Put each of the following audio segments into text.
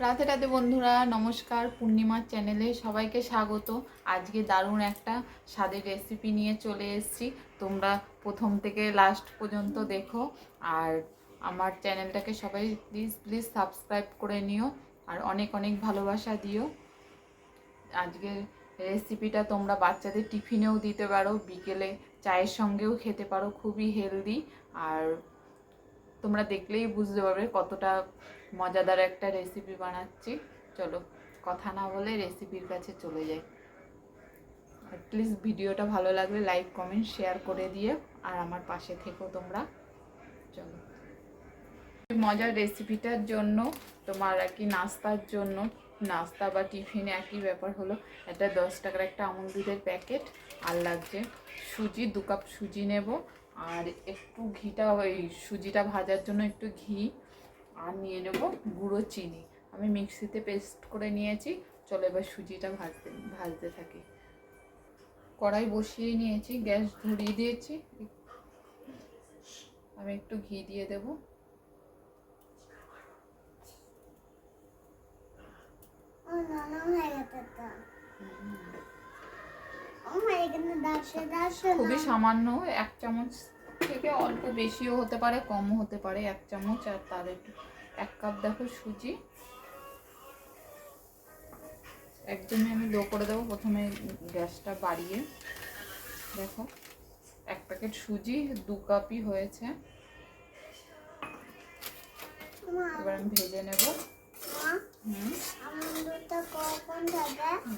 রাধে রাধে বন্ধুরা, নমস্কার। পূর্ণিমার চ্যানেলে সবাইকে স্বাগত। আজকে দারুণ একটা স্বাদের রেসিপি নিয়ে চলে এসেছি। তোমরা প্রথম থেকে লাস্ট পর্যন্ত দেখো, আর আমার চ্যানেলটাকে সবাই প্লিজ প্লিজ সাবস্ক্রাইব করে নিও, আর অনেক অনেক ভালোবাসা দিও। আজকের রেসিপিটা তোমরা বাচ্চাদের টিফিনেও দিতে পারো, বিকেলে চায়ের সঙ্গেও খেতে পারো, খুবই হেলদি। আর তোমরা দেখলেই বুঝতে পারবে কতটা মজাদার একটা রেসিপি বানাচ্ছি। চলো কথা না বলে রেসিপির কাছে চলে যাই। আর প্লিজ ভিডিওটা ভালো লাগলে লাইক কমেন্ট শেয়ার করে দিয়ে আর আমার পাশে থেকো তোমরা। চলো, মজার রেসিপিটার জন্য তোমার আর কি নাস্তার জন্য, নাস্তা বা টিফিনে একই ব্যাপার হলো, একটা 10 টাকার একটা আমুল দুধের প্যাকেট, আর লাগছে সুজি, 2 কাপ সুজি নেব, আর একটু ঘিটা, ওই সুজিটা ভাজার জন্য একটু ঘি, আর নিয়ে নেব গুঁড়ো চিনি। আমি মিক্সিতে পেস্ট করে নিয়েছি। চলো এবার সুজিটা ভাজতে থাকি। কড়াই বসিয়ে নিয়েছি, গ্যাস ধরিয়ে দিয়েছি। আমি একটু ঘি দিয়ে দেবো। খুবই সামান্য, 1 চামচ থেকে অল্প বেশিও হতে পারে, কমও হতে পারে, 1 চামচ। আর তার একটু 1 কাপ দেখো সুজি। একদমই আমি লো করে দেবো প্রথমে, গ্যাসটা বাড়িয়ে। দেখো 1 প্যাকেট সুজি 2 কাপই হয়েছে। এবার আমি ভেজে নেব।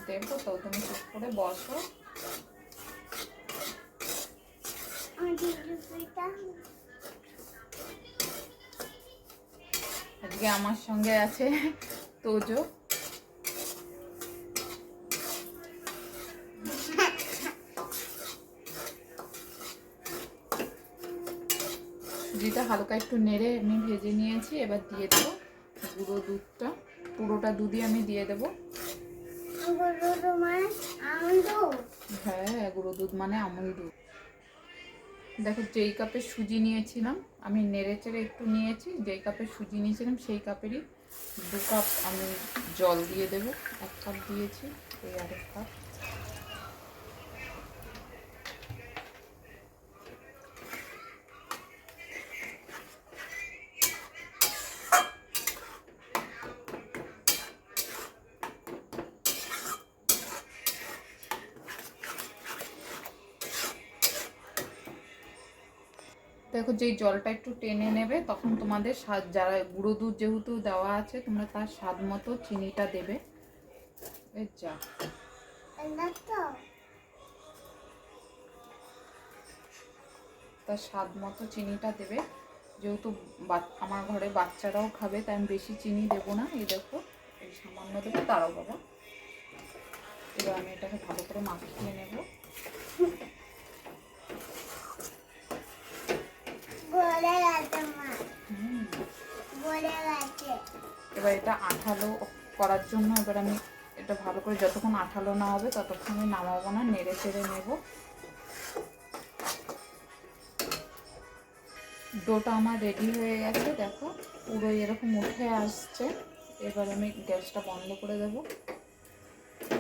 দেখো তো, তুমি চুপ করে বসো। আজকে আমার সঙ্গে আছে তোজো। সুজিটা হালকা একটু নেড়ে আমি ভেজে নিয়েছি। এবার দিয়ে দেবো গুঁড়ো দুধটা, পুরোটা দুধই আমি দিয়ে দেবো। হ্যাঁ, গুঁড়ো দুধ মানে আমুল দুধ। দেখো, যেই কাপে সুজি নিয়েছিলাম, আমি নেড়ে চেড়ে একটু নিয়েছি, যেই কাপে সুজি নিয়েছিলাম সেই কাপেরই 2 কাপ আমি জল দিয়ে দেবো। 1 কাপ দিয়েছি, এই 1.5 কাপ। দেখো, যেই জলটা একটু টেনে নেবে তখন তোমাদের স্বাদ, যারা গুঁড়ো দুধ যেহেতু দেওয়া আছে, তোমরা তার স্বাদ মতো চিনিটা দেবে। যা তার স্বাদ মতো চিনিটা দেবে। যেহেতু আমার ঘরে বাচ্চারাও খাবে, তাই আমি বেশি চিনি দেবো না। এই দেখো, এই সামান্য দেবো, তারাও বাবা। এবার আমি এটাকে ভালো করে মাখিয়ে নেব। এবার এটা আঠালো করার জন্য, এবার আমি এটা ভালো করে, যতক্ষণ আঠালো না হবে ততক্ষণ আমি নামাবো না, নেড়ে চেড়ে নেব। ডোটা আমার রেডি হয়ে গেছে। দেখো পুরো এরকম উঠে আসছে। এবার আমি গ্যাসটা বন্ধ করে দেব।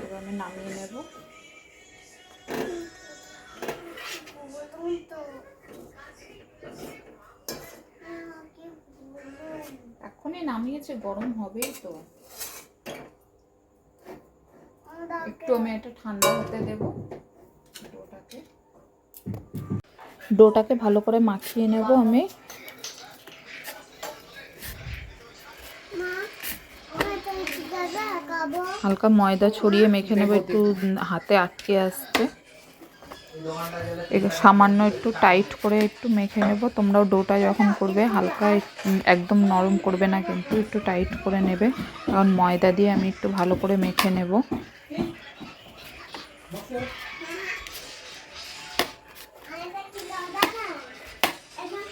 এবার আমি নামিয়ে নেব। এখনই নামিয়েছে, গরম হবেই তো। একটু আমি এটা ঠান্ডা হতে দেব। ডোটাকে ভালো করে মাখিয়ে নেব আমি। হালকা ময়দা ছড়িয়ে মেখে নেব, একটু হাতে আটকে আসছে। সামান্য একটু টাইট করে একটু মেখে নেব। তোমরাও ডোটা যখন করবে হালকা, একদম নরম করবে না, কিন্তু একটু টাইট করে নেবে, কারণ ময়দা দিয়ে আমি একটু ভালো করে মেখে নেব।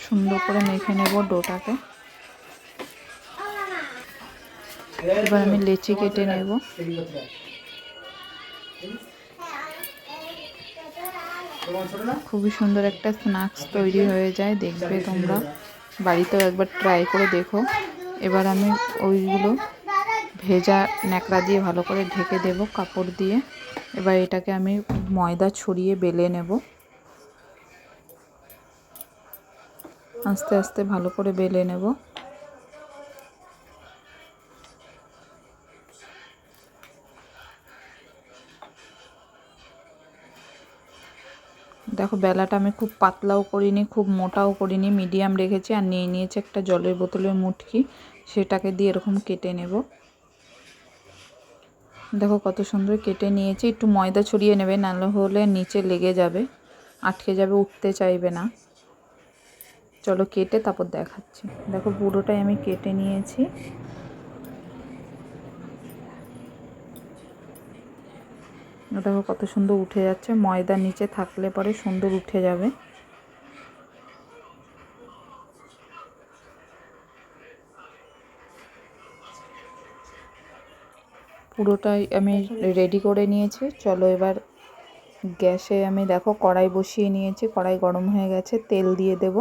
সুন্দর করে মেখে নেব ডোটাকে। এবার আমি লেচি কেটে নেব। খুবই সুন্দর একটা স্ন্যাক্স তৈরি হয়ে যায়, দেখবে তোমরা বাড়িতেও একবার ট্রাই করে দেখো। এবার আমি ওইগুলো ভেজা ন্যাকড়া দিয়ে ভালো করে ঢেকে দেব কাপড় দিয়ে। এবার এটাকে আমি ময়দা ছড়িয়ে বেলে নেব। আস্তে আস্তে ভালো করে বেলে নেব। দেখো বেলাটা আমি খুব পাতলাও করিনি, খুব মোটাও করিনি, মিডিয়াম রেখেছি। আর নিয়ে নিয়েছি একটা জলের বোতলের মুটকি, সেটাকে দিয়ে এরকম কেটে নেব। দেখো কত সুন্দর কেটে নিয়েছি। একটু ময়দা ছড়িয়ে নেবে, নাহলে হলে নিচে লেগে যাবে, আটকে যাবে, উঠতে চাইবে না। চলো কেটে তারপর দেখাচ্ছি। দেখো পুরোটাই আমি কেটে নিয়েছি। দেখো কত সুন্দর উঠে যাচ্ছে, ময়দা নিচে থাকলে পরে সুন্দর উঠে যাবে। পুরোটাই আমি রেডি করে নিয়েছি। চলো এবার গ্যাসে আমি দেখো কড়াই বসিয়ে নিয়েছি, কড়াই গরম হয়ে গেছে, তেল দিয়ে দেব।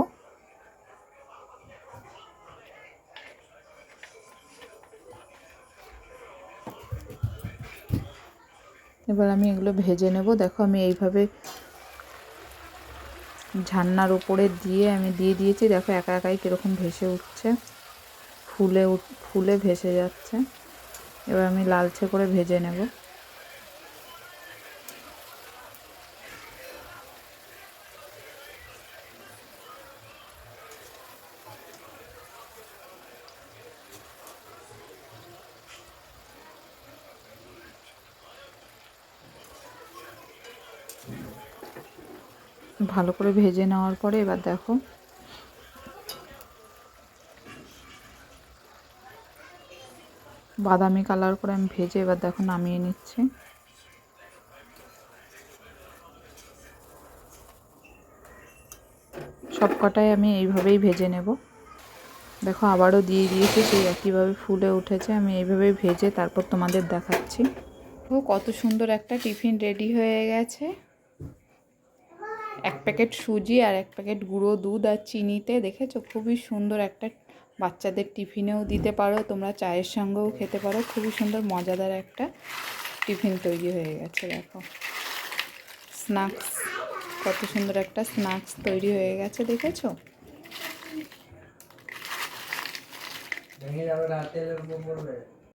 এবার আমি এগুলো ভেজে নেব। দেখো আমি এইভাবে ঝান্নার উপরে দিয়ে আমি দিয়ে দিয়েছি। দেখো একা একাই কীরকম ভেসে উঠছে, ফুলে ভেসে যাচ্ছে। এবার আমি লালচে করে ভেজে নেব। ভালো করে ভেজে নেওয়ার পরে এবার দেখো বাদামি কালার করে আমি ভেজে এবার দেখো নামিয়ে নিচ্ছি। সব কটাই আমি এইভাবেই ভেজে নেব। দেখো আবারও দিয়ে দিয়েছি, সেই একইভাবে ফুলে উঠেছে। আমি এইভাবেই ভেজে তারপর তোমাদের দেখাচ্ছি। ও কত সুন্দর একটা টিফিন রেডি হয়ে গেছে। এক প্যাকেট সুজি আর এক প্যাকেট গুঁড়ো দুধ আর চিনিতে, দেখেছো খুবই সুন্দর একটা, বাচ্চাদের টিফিনেও দিতে পারো তোমরা, চায়ের সঙ্গেও খেতে পারো। খুবই সুন্দর মজাদার একটা টিফিন তৈরি হয়ে গেছে। দেখো স্ন্যাক্স, কত সুন্দর একটা স্ন্যাক্স তৈরি হয়ে গেছে, দেখেছো? ভেঙে যাবে, রাতে এরকম করবে।